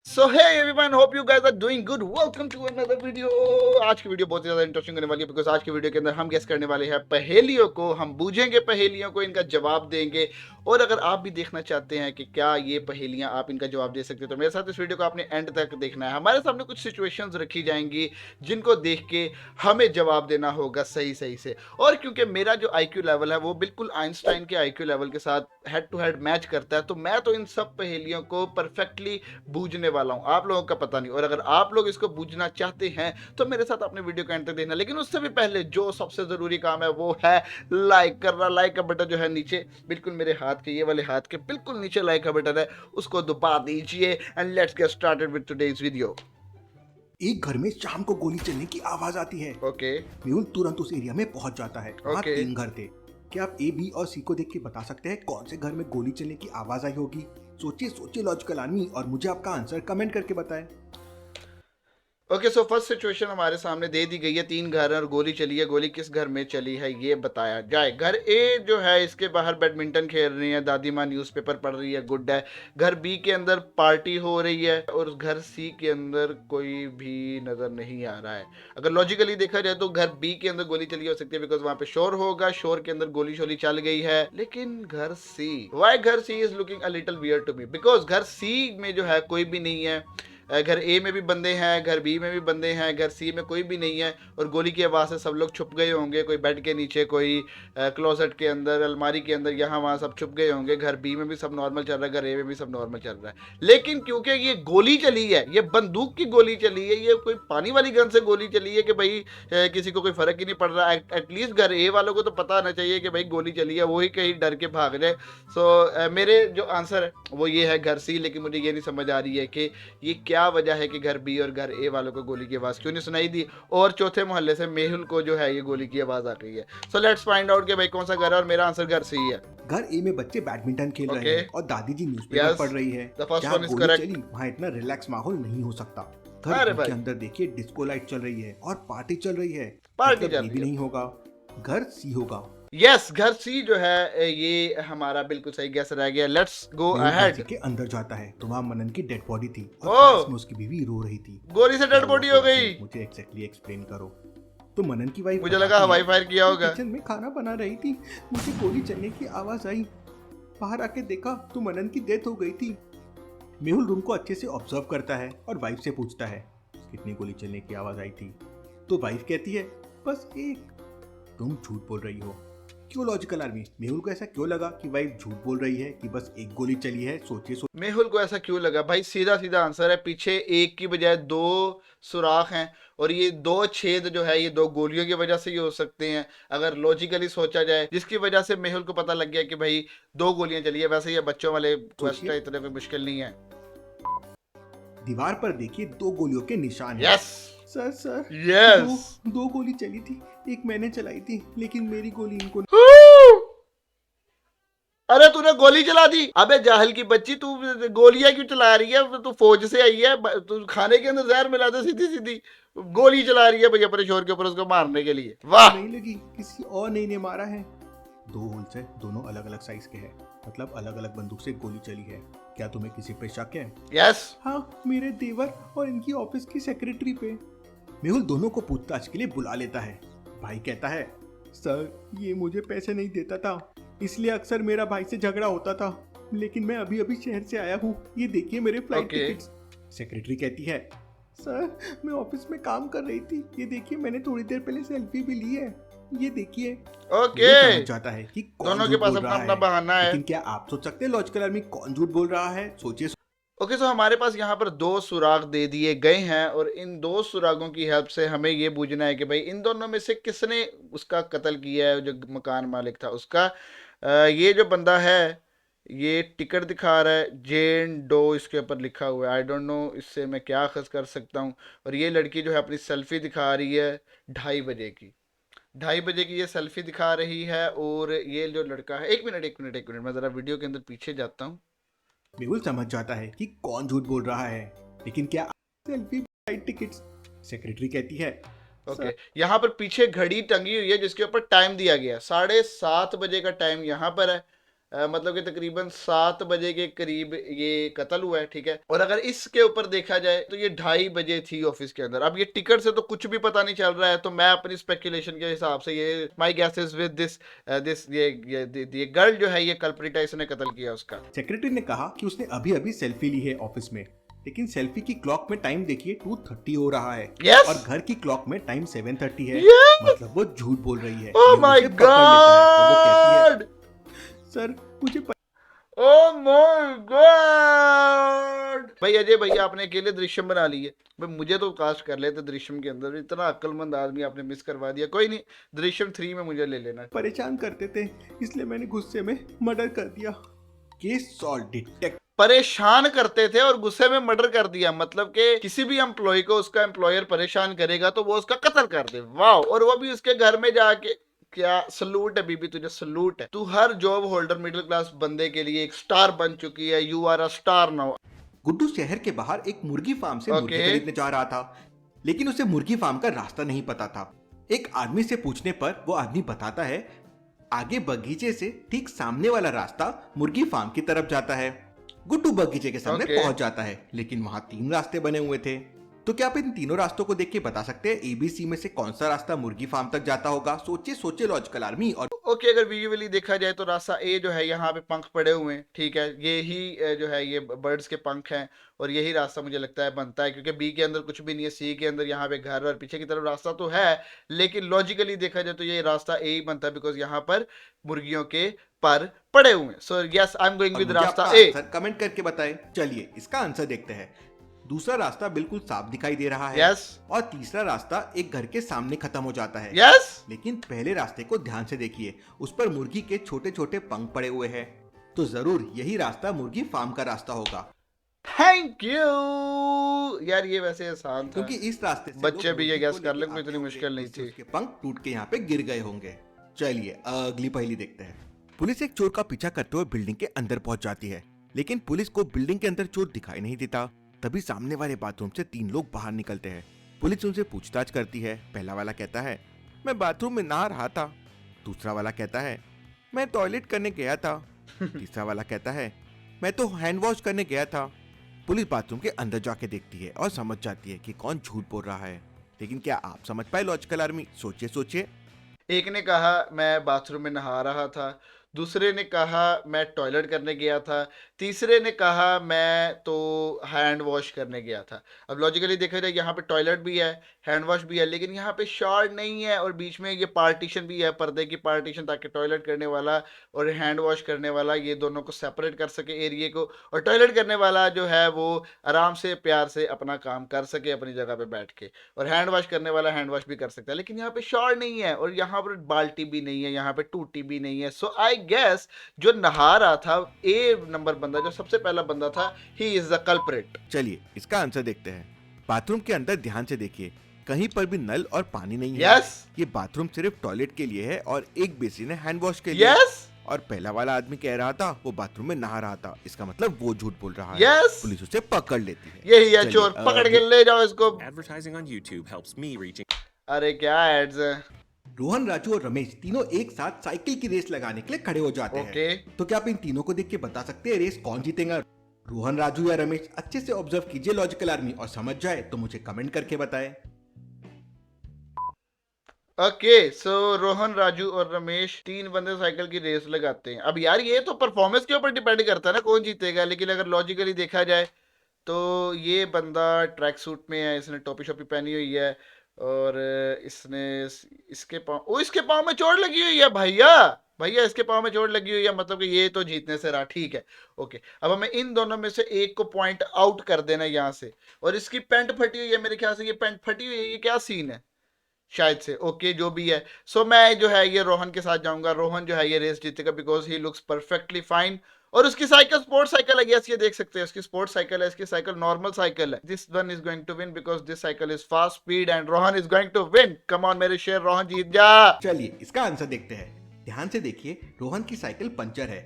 So hey everyone, hope you guys are doing good. Welcome to another video. आज की video बहुत ही ज्यादा interesting होने वाली है बिकॉज आज की वीडियो के अंदर हम गेस करने वाले हैं पहेलियों को। हम बूझेंगे पहेलियों को, इनका जवाब देंगे। और अगर आप भी देखना चाहते हैं कि क्या ये पहेलियां आप इनका जवाब दे सकते हो तो मेरे साथ इस वीडियो को आपने एंड तक देखना है। हमारे सामने कुछ सिचुएशंस रखी जाएंगी जिनको देख के हमें जवाब देना होगा सही सही से। और क्योंकि मेरा जो आईक्यू लेवल है वो बिल्कुल आइंस्टाइन के आईक्यू लेवल के साथ हेड टू हेड मैच करता है, तो मैं तो इन सब पहेलियों को परफेक्टली बूझने वाला हूं। आप लोगों का पता नहीं। और अगर आप लोग इसको बूझना चाहते हैं तो मेरे साथ अपने वीडियो को एंड तक देखना। लेकिन उससे भी पहले जो सबसे जरूरी काम है वो है लाइक करना। लाइक का बटन जो है नीचे बिल्कुल मेरे हाथ के, ये वाले हाथ के बिल्कुल नीचे लाइक का बटन है, उसको दबा दीजिए। And let's get started with today's video. एक घर में शाम को गोली चलने की आवाज आती है। ओके मेहुल तुरंत उस एरिया में पहुंच जाता है। वहाँ ओके। 3 घर थे। क्या आप ए, बी और सी को देख के बता सकते हैं कौन से घर में गोली चलने की आवाज आई होगी? सोचिए सोचिए लॉजिकल आदमी, और मुझे आपका आंसर कमेंट करके बताएं। ओके, सो फर्स्ट सिचुएशन हमारे सामने दे दी गई है। 3 घर हैं और गोली चली है। गोली किस घर में चली है ये बताया जाए। घर ए जो है इसके बाहर बैडमिंटन खेल रही है, दादी माँ न्यूज़पेपर पढ़ रही है, गुड है। घर बी के अंदर पार्टी हो रही है और घर सी के अंदर कोई भी नजर नहीं आ रहा है। अगर लॉजिकली देखा जाए तो घर बी के अंदर गोली चली हो सकती है बिकॉज वहां पे शोर होगा, शोर के अंदर गोली शोली चल गई है। लेकिन घर सी, वाई घर सी is looking a little weird to me because घर सी में जो है कोई भी नहीं है। घर ए में भी बंदे हैं, घर बी में भी बंदे हैं, घर सी में कोई भी नहीं है। और गोली की आवाज़ से सब लोग छुप गए होंगे, कोई बेड के नीचे, कोई क्लोजेट के अंदर, अलमारी के अंदर, यहाँ वहाँ सब छुप गए होंगे। घर बी में भी सब नॉर्मल चल रहा है, घर ए में भी सब नॉर्मल चल रहा है। लेकिन क्योंकि ये गोली चली है, ये बंदूक की गोली चली है, ये कोई पानी वाली गन से गोली चली है कि भाई किसी को कोई फर्क ही नहीं पड़ रहा। एटलीस्ट घर ए वालों को तो पता आना चाहिए कि भाई गोली चली है, वो ही कहीं डर के भाग जाए। सो मेरे जो आंसर है वो ये है घर सी। लेकिन मुझे ये नहीं समझ आ रही है कि ये क्या वजह है कि घर बी और घर ए वालों को गोली की आवाज़ क्यों नहीं सुनाई दी, और चौथे मोहल्ले से मेहुल को जो है ये गोली की आवाज़ आ गई है। सो लेट्स फाइंड आउट कि भाई कौन सा घर है, और मेरा आंसर घर सी है। घर ए में बच्चे बैडमिंटन खेल रहे हैं और दादी जी न्यूज़पेपर Yes, पढ़ रही है। the first जहाँ one is गोली correct. चली वहाँ इतना रिलैक्स माहौल नहीं हो सकता। घर अरे बी भाई, के अंदर देखिए डिस्को लाइट चल रही है और पार्टी चल रही है। पार्टी मतलब चल ये रही भी है। नहीं होगा, घर सी होगा। यस, घर सी जो है ये हमारा बिल्कुल सही गैस रह गया। लेट्स गो मेहुल घर अहेड। सी के अंदर जाता है तो वहाँ मनन की डेड बॉडी थी और ओह, पास में उसकी बीवी रो रही थी। गोली से क्या डेड हुआ बॉडी था हो उसे गई। मुझे एग्जैक्टली एक्सप्लेन करो। तो मनन की वाइफ मुझे लगा बताती हवाई है, फायर किया मैं होगा। किचन में खाना बना रही थी, मुझे गोली चलने की आवाज आई, बाहर आके देखा तो मनन की डेथ हो गई थी। मेहुल रूम को अच्छे से ऑब्जर्व करता है और वाइफ से पूछता है कितनी गोली चलने की आवाज आई थी। तो वाइफ कहती है बस एक। तुम झूठ बोल रही हो। क्यों लॉजिकल आर्मी? मेहुल को ऐसा क्यों लगा कि वाइफ झूठ बोल रही है कि बस एक गोली चली है? सोचिए मेहुल को ऐसा क्यों लगा? भाई सीधा सीधा आंसर है, पीछे एक की बजाय 2 सुराख हैं और ये 2 छेद जो है ये 2 गोलियों की वजह से ही हो सकते हैं अगर लॉजिकली सोचा जाए, जिसकी वजह से मेहुल को पता लग गया कि भाई 2 गोलियां चली है। वैसे ये बच्चों वाले क्वेश्चन इतने कोई मुश्किल नहीं है। दीवार पर देखिए 2 गोलियों के निशान हैं। Yes sir sir, yes. दो गोली चली थी, एक मैंने चलाई थी लेकिन मेरी गोली इनको। अरे तूने गोली चला दी? अबे जाहिल की बच्ची, तू गोलियां क्यों चला रही है? तू फौज से आई है, तू खाने के अंदर जहर मिला दे, सीधी सीधी गोली चला रही है भाई अपने शोर के ऊपर उसको मारने के लिए। वाह। नहीं लगी, किसी और नहीं ने मारा है। 2 होल्स है, दोनों अलग अलग साइज के हैं, मतलब अलग अलग बंदूक से गोली चली है। क्या तुम्हें किसी पे शक है? यस। हाँ, मेरे देवर और इनकी ऑफिस की सेक्रेटरी पे। मेहुल दोनों को पूछताछ के लिए बुला लेता है। भाई कहता है सर ये मुझे पैसे नहीं देता था, इसलिए अक्सर मेरा भाई से झगड़ा होता था, लेकिन मैं अभी अभी शहर से आया हूँ, ये देखिए मेरे फ्लाइट टिकट्स। सेक्रेटरी कहती है सर मैं ऑफिस में काम कर रही थी, ये देखिए मैंने थोड़ी देर पहले सेल्फी भी ली है, ये देखिए। ओके, समझ जाता है कि कौन दोनों के झूठ पास बोल अपना रहा अपना है। बहाना है। लेकिन क्या आप सोच सकते हैं लॉजिकल आदमी कौन झूठ बोल रहा है? सोचिए। ओके, सो हमारे पास यहाँ पर 2 सुराग दे दिए गए हैं और इन 2 सुरागों की हेल्प से हमें ये बूझना है कि भाई इन दोनों में से किसने उसका कत्ल किया है, जो मकान मालिक था उसका। ये जो बंदा है ये टिकट दिखा रहा है, जेन डो इसके ऊपर लिखा हुआ है। आई डोंट नो इससे मैं क्या अखज़ कर सकता हूँ। और ये लड़की जो है अपनी सेल्फी दिखा रही है 2:30 बजे की। 2:30 बजे की ये सेल्फी दिखा रही है। और ये जो लड़का है, एक मिनट एक मिनट एक मिनट, मैं ज़रा वीडियो के अंदर पीछे जाता हूँ। मेहुल समझ जाता है कि कौन झूठ बोल रहा है, लेकिन क्या सेल्फी फ्लाइट टिकट्स? सेक्रेटरी कहती है ओके, यहाँ पर पीछे घड़ी टंगी हुई है जिसके ऊपर टाइम दिया गया है, 7:30 बजे का टाइम यहाँ पर है। मतलब कि तकरीबन 7 बजे के करीब ये कत्ल हुआ है, ठीक है। और अगर इसके ऊपर देखा जाए तो ये 2:30 बजे थी ऑफिस के अंदर। अब ये टिकट से तो कुछ भी पता नहीं चल रहा है, तो मैं अपनी स्पेकुलेशन के हिसाब से ये my guess is with this ये गर्ल जो है ये कल्प्रिट है, इसने कत्ल किया उसका। सेक्रेटरी ने कहा कि उसने अभी अभी सेल्फी ली है ऑफिस में, लेकिन सेल्फी की क्लॉक में टाइम देखिए 2:30 हो रहा है। Yes! और घर की क्लॉक में टाइम 7:30 है। Yes! मतलब वो झूठ बोल रही है। Oh ये my उसे पकड़ लेता है, तो वो कहती God! है, सर मुझे Oh my God! भाई अजय भैया आपने अकेले दृश्यम बना ली है भाई, मुझे तो कास्ट कर लेते दृश्यम के अंदर। इतना अक्लमंद आदमी आपने मिस करवा दिया। कोई नहीं, दृश्यम 3 में मुझे ले लेना। परेशान करते थे, इसलिए मैंने गुस्से में मर्डर कर दिया। केस सॉल्व डिटेक्ट परेशान करते थे और गुस्से में मर्डर कर दिया, मतलब कि किसी भी एम्प्लॉय को उसका एम्प्लॉयर परेशान करेगा तो वो उसका कत्ल कर दे। वाह! और वो भी उसके घर में जाके। क्या सलूट है बीबी, तुझे सलूट है। तू हर जॉब होल्डर मिडिल क्लास बंदे के लिए एक स्टार बन चुकी है। You are a star now. Guddu शहर के बाहर एक मुर्गी फार्म से मुर्गी Okay. खरीदने जा रहा था, लेकिन उसे मुर्गी फार्म का रास्ता नहीं पता था। एक आदमी से पूछने पर वो आदमी बताता है आगे बगीचे से ठीक सामने वाला रास्ता मुर्गी फार्म की तरफ जाता है। गुड्डू बगीचे के सामने Okay. पहुंच जाता है, लेकिन वहां 3 रास्ते बने हुए थे। तो क्या आप इन तीनों रास्तों को देख के बता सकते हैं एबीसी में से कौन सा रास्ता मुर्गी फार्म तक जाता होगा? सोचिए सोचिए लॉजिकल आर्मी। और ओके, अगर विजुअली देखा जाए तो रास्ता ए जो है यहाँ पे पंख पड़े हुए हैं, ठीक है। ये ही जो है ये बर्ड्स के पंख हैं और यही रास्ता मुझे लगता है बनता है, क्योंकि बी के अंदर कुछ भी नहीं है, सी के अंदर यहाँ पे घर और पीछे की तरफ रास्ता तो है, लेकिन लॉजिकली देखा जाए तो ये रास्ता ए ही बनता है, बिकॉज यहाँ पर मुर्गियों के पर पड़े हुए हैं। So yes, I am going with मुझे रास्ता आपका ए। आंसर कमेंट करके बताएं। चलिए इसका आंसर देखते हैं। दूसरा रास्ता बिल्कुल साफ दिखाई दे रहा है। यस और तीसरा रास्ता एक घर के सामने खत्म हो जाता है। यस। लेकिन पहले रास्ते को ध्यान से देखिए, उस पर मुर्गी के छोटे छोटे पंख पड़े हुए हैं, तो जरूर यही रास्ता मुर्गी फार्म का रास्ता होगा। थैंक यू यार, ये वैसे आसान था, क्योंकि इस रास्ते से बच्चे लोग भी ये मुर्गी को गैस कर लेके ले, कोई आते इतनी होंगे, मुश्किल नहीं जिससे थी। उसके पंख टूट के यहाँ पे गिर गए होंगे। चलिए अगली पहेली देखते हैं। पुलिस एक चोर का पीछा करते हुए बिल्डिंग के अंदर पहुंच जाती है, लेकिन पुलिस को बिल्डिंग के अंदर चोर दिखाई नहीं देता। तभी सामने वाले बाथरूम से 3 लोग बाहर निकलते हैं। पुलिस उनसे पूछताछ करती है। पहला वाला कहता है मैं बाथरूम में नहा रहा था। दूसरा वाला कहता है मैं टॉयलेट करने गया था। तीसरा वाला कहता है मैं तो हैंड वॉश करने गया था। पुलिस बाथरूम के अंदर जाके देखती है और समझ जाती है कि कौन झूठ बोल रहा है। लेकिन क्या आप समझ पाए लॉजिकल आर्मी? सोचिए सोचिए। एक ने कहा मैं बाथरूम में नहा रहा था, दूसरे ने कहा मैं टॉयलेट करने गया था, तीसरे ने कहा मैं तो हैंड वॉश करने गया था। अब लॉजिकली देखा जाए यहाँ पे टॉयलेट भी है, हैंड वॉश भी है, लेकिन यहाँ पे शॉर्ट नहीं है और बीच में ये पार्टीशन भी है, पर्दे की पार्टीशन, ताकि टॉयलेट करने वाला और हैंड वॉश करने वाला ये दोनों को सेपरेट कर सके एरिए को, और टॉयलेट करने वाला जो है वो आराम से प्यार से अपना काम कर सके अपनी जगह पे बैठ के, और हैंड वॉश करने वाला हैंड वॉश भी कर सकता है। लेकिन यहाँ पे शॉर्ट नहीं है और यहाँ पर बाल्टी भी नहीं है, यहाँ पे टूटी भी नहीं है। सो आई गेस जो नहा रहा था ए नंबर बंदा, जो सबसे पहला बंदा था, ही इज द कल्प्रिट। चलिए इसका आंसर देखते हैं। बाथरूम के अंदर ध्यान से देखिए, कहीं पर भी नल और पानी नहीं है। यस ये बाथरूम सिर्फ टॉयलेट के लिए है और एक बेसिन है हैंड वॉश के लिए। यस और पहला वाला आदमी कह रहा था वो बाथरूम में नहा रहा था, इसका मतलब वो झूठ बोल रहा है। यस पुलिस उसे पकड़ लेती है। यही है चलिए, चोर, पकड़ के ले जाओ इसको। Advertising on YouTube helps me reaching. अरे क्या एड्स है। रोहन, राजू और रमेश तीनों एक साथ साइकिल की रेस लगाने के लिए खड़े हो जाते ओके। हैं। तो क्या आप इन तीनों को देख के बता सकते हैं रेस कौन जीतेगा? रोहन, राजू या रमेश? अच्छे से ऑब्जर्व कीजिए लॉजिकल आर्मी, और समझ जाए तो मुझे कमेंट करके बताएं। ओके सो रोहन, राजू और रमेश 3 बंदे साइकिल की रेस लगाते हैं। अब यार ये तो परफॉर्मेंस के ऊपर डिपेंड करता है ना कौन जीतेगा, लेकिन अगर लॉजिकली देखा जाए तो ये बंदा ट्रैक सूट में है, इसने टोपी शोपी पहनी हुई है और इसने इसके पाँव में चोट लगी हुई है। भैया भैया इसके पाँव में चोट लगी हुई है, मतलब कि ये तो जीतने से रहा। ठीक है ओके, अब हमें इन दोनों में से एक को पॉइंट आउट कर देना है यहाँ से। और इसकी पैंट फटी हुई है, मेरे ख्याल से ये पैंट फटी हुई है, ये क्या सीन है शायद से। ओके जो भी है, सो मैं जो है ये रोहन के साथ जाऊंगा। रोहन जो है ये रेस जीतेगा because he looks perfectly fine. और उसकी साइकिल स्पोर्ट साइकिल है, यस ये देख सकते हैं उसकी स्पोर्ट साइकिल है, इसकी साइकिल नॉर्मल साइकिल है। This one is going to win because this cycle is fast speed and Rohan is going to win. Come on मेरे शेर, रोहन जीत जा। चलिए इसका आंसर देखते हैं। ध्यान से देखिए, रोहन की साइकिल पंचर है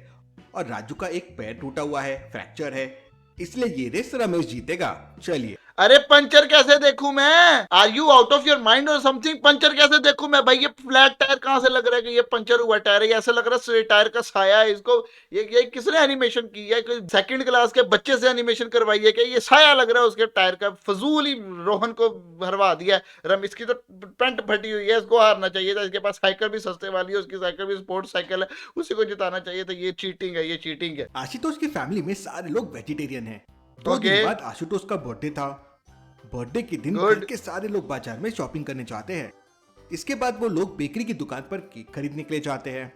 और राजू का एक पैर टूटा हुआ है, फ्रैक्चर है, इसलिए ये रेस रमेश जीतेगा। चलिए अरे पंचर कैसे देखूं मैं? Are you out of your mind or something? Puncture कैसे देखूं मैं भाई? ये फ्लैट टायर कहां से लग रहा है कि ये पंचर हुआ टायर है? ये ऐसा लग रहा है टायर का साया है इसको। ये किसने एनिमेशन की है? कोई सेकंड क्लास के बच्चे से एनिमेशन करवाई है क्या? ये साया लग रहा है उसके टायर का। फजूल ही रोहन को हरवा दिया है। इसकी तो पेंट फटी हुई है, इसको हारना चाहिए था। इसके पास साइकिल भी सस्ते वाली है, उसकी साइकिल भी स्पोर्ट्स साइकिल है, उसी को जिताना चाहिए था। ये चीटिंग है, ये चीटिंग है। आशुतोष की फैमिली में सारे लोग वेजिटेरियन हैं। 2 ओके। दिन बाद आशुतोष का बर्थडे था। बर्थडे के दिन Good. घर के सारे लोग बाजार में शॉपिंग करने जाते हैं। इसके बाद वो लोग बेकरी की दुकान पर केक खरीदने के लिए जाते हैं।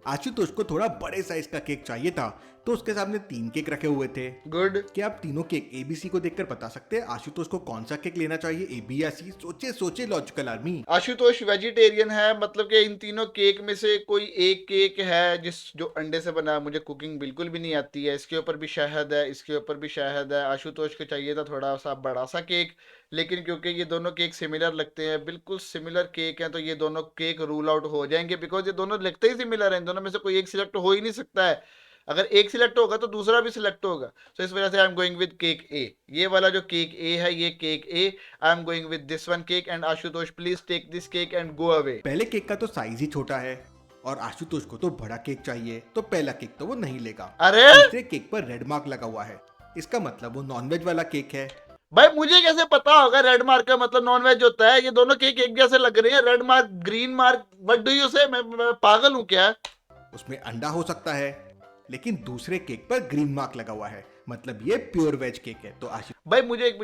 आशुतोष को थोड़ा बड़े साइज का केक चाहिए था, तो उसके सामने 3 केक रखे हुए थे। गुड। क्या आप तीनों केक ABC को देखकर बता सकते हैं आशुतोष को कौन सा केक लेना चाहिए, A, B या C? सोचे सोचे लॉजिकल आर्मी। आशुतोष वेजिटेरियन है, मतलब कि इन तीनों केक में से कोई एक केक है जो अंडे से बना है। मुझे कुकिंग बिल्कुल भी नहीं आती है। इसके ऊपर भी शहद है, इसके ऊपर भी शहद है। आशुतोष को चाहिए था थोड़ा सा बड़ा सा केक, लेकिन क्योंकि ये दोनों केक सिमिलर लगते हैं, बिल्कुल सिमिलर केक हैं, तो ये दोनों केक रूल आउट हो जाएंगे, बिकॉज ये दोनों लगते ही सिमिलर हैं। इन दोनों में से कोई एक सिलेक्ट हो ही नहीं सकता है। अगर एक सिलेक्ट होगा तो दूसरा भी सिलेक्ट होगा। तो इस वजह से I am going with cake A. ये वाला जो केक ए है, ये cake A. I am going with this one cake and Ashutosh please take this cake and go away. पहले केक का तो साइज ही छोटा है और आशुतोष को तो बड़ा केक चाहिए, तो पहला केक तो वो नहीं लेगा। अरे दूसरे केक पर रेड मार्क लगा हुआ है, इसका मतलब वो नॉनवेज वाला केक है। भाई, मुझे कैसे पता होगा रेड मार्क का मतलब नॉन वेज होता है? ये दोनों केक एक जैसे लग रहे हैं। Red mark, Green Marc, what do you से? मैं पागल हूं क्या? उसमें अंडा हो सकता है, लेकिन दूसरे केक पर ग्रीन मार्क लगा हुआ है, मतलब ये प्योर वेज केक है। तो आशुतोष भाई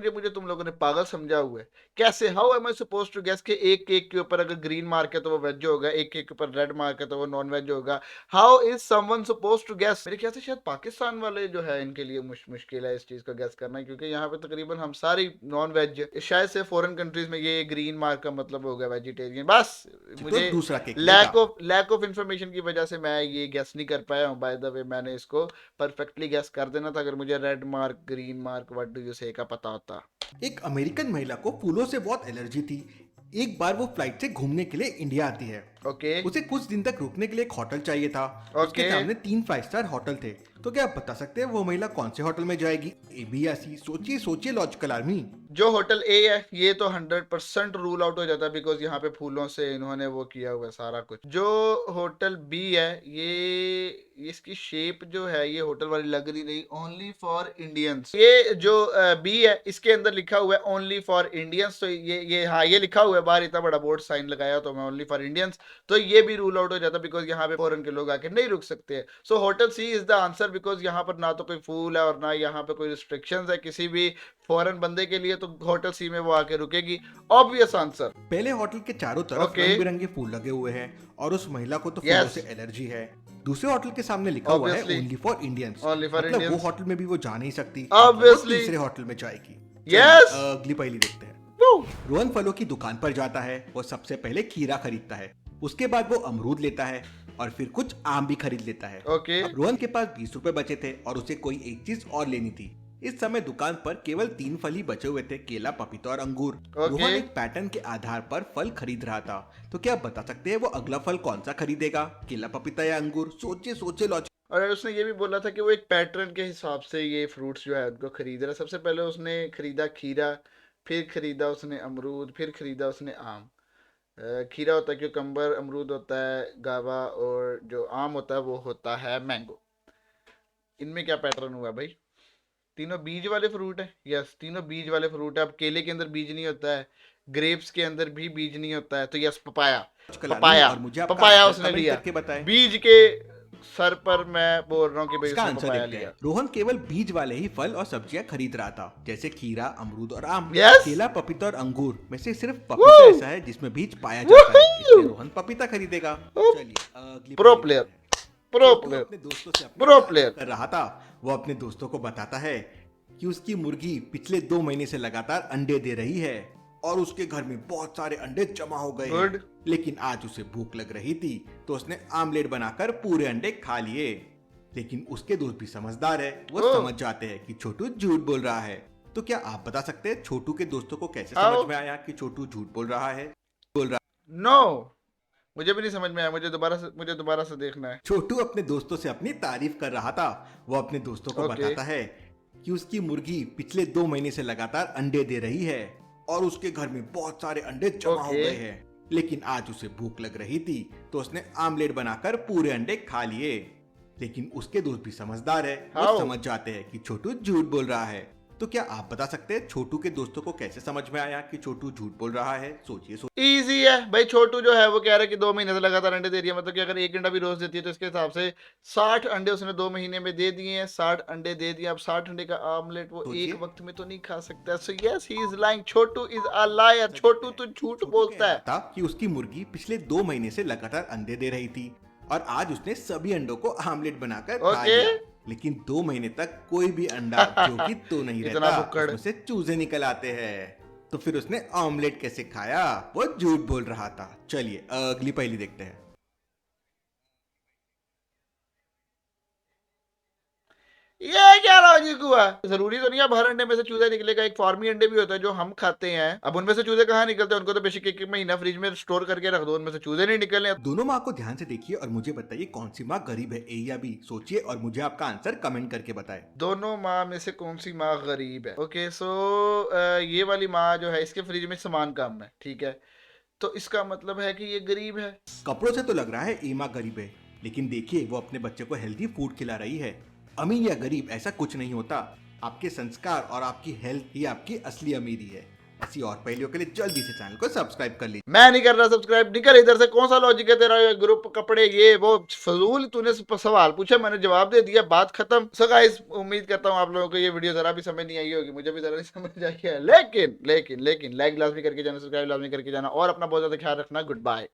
मुझे तुम लोगों ने पागल समझा हुआ है। कैसे? How am I suppose to guess कि एक केक के ऊपर अगर ग्रीन मार्क है तो वो वेज होगा, एक केक के ऊपर रेड मार्क है तो वो नॉन वेज होगा? How is someone suppose to guess? मेरे ख्याल से शायद पाकिस्तान वाले जो है इनके लिए मुश्किल है इस चीज को गेस करना, क्योंकि यहाँ पे तकरीबन हम सारी नॉन वेज। शायद से फॉरेन कंट्रीज में ये ग्रीन मार्क का मतलब होगा वेजिटेरियन। बस मुझे दूसरा केक लैक ऑफ इंफॉर्मेशन की वजह से मैं ये गेस नहीं कर पाया हूँ। बाय द वे, मैंने इसको परफेक्टली गेस कर देना था अगर मुझे red mark, Green Marc, what do you से का पता होता। एक अमेरिकन महिला को फूलों से बहुत एलर्जी थी। एक बार वो फ्लाइट से घूमने के लिए इंडिया आती है। ओके। उसे कुछ दिन तक रुकने के लिए एक होटल चाहिए था। उसके सामने 3 5 स्टार होटल थे। तो क्या आप बता सकते हैं वो महिला कौन से होटल में जाएगी, A, B या C? सोचिए सोचिए लॉजिकल आर्मी। जो होटल ए है ये तो 100% रूल आउट हो जाता है, बिकॉज यहाँ पे फूलों से इन्होंने वो किया हुआ है सारा कुछ। जो होटल बी है, ये इसकी शेप जो है ये होटल वाली लग रही नहीं। Only for Indians. ये जो बी है इसके अंदर लिखा हुआ है ओनली फॉर इंडियंस। तो ये हाँ, ये लिखा हुआ है बाहर, इतना बड़ा बोर्ड साइन लगाया तो मैं ओनली फॉर इंडियंस, तो ये भी रूल आउट हो जाता है, बिकॉज यहाँ पे फॉरेन के लोग आके नहीं रुक सकते हैं। So hotel C is the answer, because यहाँ पर ना तो कोई फूल है और ना यहाँ पे कोई रिस्ट्रिक्शंस है किसी भी फॉरेन बंदे के लिए, तो होटल सी में वो आके रुकेगी। Obvious answer. पहले होटल के चारों तरफ Okay. रंग बिरंगे फूल लगे हुए हैं और उस महिला को तो फूलों से एलर्जी है। दूसरे होटल के सामने लिखा हुआ है Obviously. Only for Indians, Only for मतलब वो Indians. होटल में भी वो जा नहीं सकती। Obviously. वो तीसरे होटल में जाएगी। Yes. चलिए, अगली पहेली देखते हैं। रोहन फलों की दुकान पर जाता है। वो सबसे पहले खीरा खरीदता है, उसके बाद वो अमरूद लेता है और फिर कुछ आम भी खरीद लेता है। ओके। अब रोहन के पास 20 रुपए बचे थे और उसे कोई एक चीज और लेनी थी। इस समय दुकान पर केवल 3 फल ही बचे हुए थे, केला, पपीता और अंगूर। रोहन एक पैटर्न के आधार पर फल खरीद रहा था। तो क्या आप बता सकते हैं वो अगला फल कौन सा खरीदेगा, केला, पपीता या अंगूर? सोचे सोचे लॉजिक। और उसने ये भी बोला था कि वो एक पैटर्न के हिसाब से ये फ्रूट्स जो है उनको खरीद रहा है। सबसे पहले उसने खरीदा खीरा, फिर खरीदा उसने अमरूद, फिर खरीदा उसने आम। खीरा होता है क्यूकम्बर, अमरूद होता है गावा, और जो आम होता है वो होता है मैंगो। इनमें क्या पैटर्न हुआ भाई? तीनों बीज वाले फ्रूट है। यस, तीनों बीज वाले फ्रूट है। अब केले के अंदर बीज नहीं होता है, ग्रेप्स के अंदर भी बीज नहीं होता है, तो यस पपाया। और मुझे आपका पपाया आंसर उसने कमेंट लिया। करके बताएं। बीज के सर पर मैं बोल रहा हूँ कि भाई इसका उसने आंसर पपाया देखते लिया। हैं। रोहन केवल बीज वाले ही फल और सब्जियां खरीद रहा था, जैसे खीरा, अमरूद और आम। Yes. केला, पपीता और अंगूर में से सिर्फ पपीता ऐसा है जिसमें बीज पाया जाता है, इसलिए रोहन पपीता खरीदेगा। चलिए अगली प्रो पहेली प्लेयर, देखते हैं। प्रो छोटू प्लेयर, अपने दोस्तों से अपनी प्रो तारीफ प्लेयर। कर रहा था। वो अपने दोस्तों को बताता है कि उसकी मुर्गी पिछले 2 महीने से लगातार अंडे दे रही है और उसके घर में बहुत सारे अंडे जमा हो गए हैं। Good. लेकिन आज उसे भूख लग रही थी तो उसने आमलेट बनाकर पूरे अंडे खा लिए। लेकिन उसके दोस्त भी समझदार है, वो Oh. समझ जाते हैं कि छोटू झूठ बोल रहा है। तो क्या आप बता सकते हैं छोटू के दोस्तों को कैसे How? समझ में आया कि छोटू झूठ बोल रहा है? नो, मुझे भी नहीं समझ में आया। मुझे दोबारा से देखना है। छोटू अपने दोस्तों से अपनी तारीफ कर रहा था। वो अपने दोस्तों को Okay. बताता है कि उसकी मुर्गी पिछले 2 महीने से लगातार अंडे दे रही है और उसके घर में बहुत सारे अंडे जमा हो ओके। गए हैं। लेकिन आज उसे भूख लग रही थी तो उसने आमलेट बनाकर पूरे अंडे खा लिए। लेकिन उसके दोस्त भी समझदार है, वो How? समझ जाते हैं कि छोटू झूठ बोल रहा है। तो क्या आप बता सकते हैं छोटू के दोस्तों को कैसे समझ में आया कि छोटू झूठ बोल रहा है? सोचिए। इजी है भाई, छोटू जो है वो कह रहा है कि 2 महीने से लगातार अंडे दे रही है, मतलब कि अगर एक अंडा भी रोज देती है तो इसके हिसाब से 60 अंडे उसने 2 महीने में दे दिए हैं। 60 अंडे दे दिए, अब 60 अंडे का आमलेट वो सोचिए। एक वक्त में तो नहीं खा सकता। So yes, he is lying, Chotu is a liar, Chotu तो झूठ बोलता है। था कि उसकी मुर्गी पिछले 2 महीने से लगातार अंडे दे रही थी और आज उसने सभी अंडों को आमलेट बनाकर खा ओके। लिया। लेकिन 2 महीने तक कोई भी अंडा जो कि तो नहीं इतना रहता, भुक्कड़। उसमें से चूजे निकल आते हैं। तो फिर उसने ऑमलेट कैसे खाया? वो झूठ बोल रहा था। चलिए अगली पहेली देखते हैं। ये क्या लॉजिक हुआ? जरूरी तो नहीं है अब हर अंडे में से चूजा निकलेगा। एक फार्मी अंडे भी होता है जो हम खाते हैं, अब उनमें से चूजे कहाँ निकलते हैं? उनको तो बेसिक एक महीना फ्रिज में स्टोर करके रख दो, उनमें से चूजे नहीं निकलने। दोनों माँ को ध्यान से देखिए और मुझे बताइए कौन सी माँ गरीब है, ए या बी। सोचिए और मुझे आपका आंसर कमेंट करके बताएं। दोनों माँ में से कौन सी माँ गरीब है? ओके सो ये वाली माँ जो है इसके फ्रिज में सामान कम है, ठीक है, तो इसका मतलब है कि ये गरीब है। कपड़ों से तो लग रहा है ए माँ गरीब है, लेकिन देखिए वो अपने बच्चे को हेल्दी फूड खिला रही है। अमीर या गरीब ऐसा कुछ नहीं होता, आपके संस्कार और आपकी हेल्थ ही आपकी असली अमीरी है। ऐसी और पहेलियों के लिए जल्दी से चैनल को सब्सक्राइब कर लीजिए। मैं नहीं कर रहा सब्सक्राइब, निकल इधर से। कौन सा लॉजिक है तेरा? ये ग्रुप कपड़े ये वो फजूल, तूने सवाल पूछा मैंने जवाब दे दिया, बात खत्म। सो गाइस उम्मीद करता हूँ आप लोगों को ये वीडियो जरा भी समझ नहीं आई होगी, मुझे भी जरा नहीं समझ आई है, लेकिन लाइक लाजमी करके जाना, सब्सक्राइब लाजमी करके जाना और अपना बहुत ज्यादा ख्याल रखना। Good bye.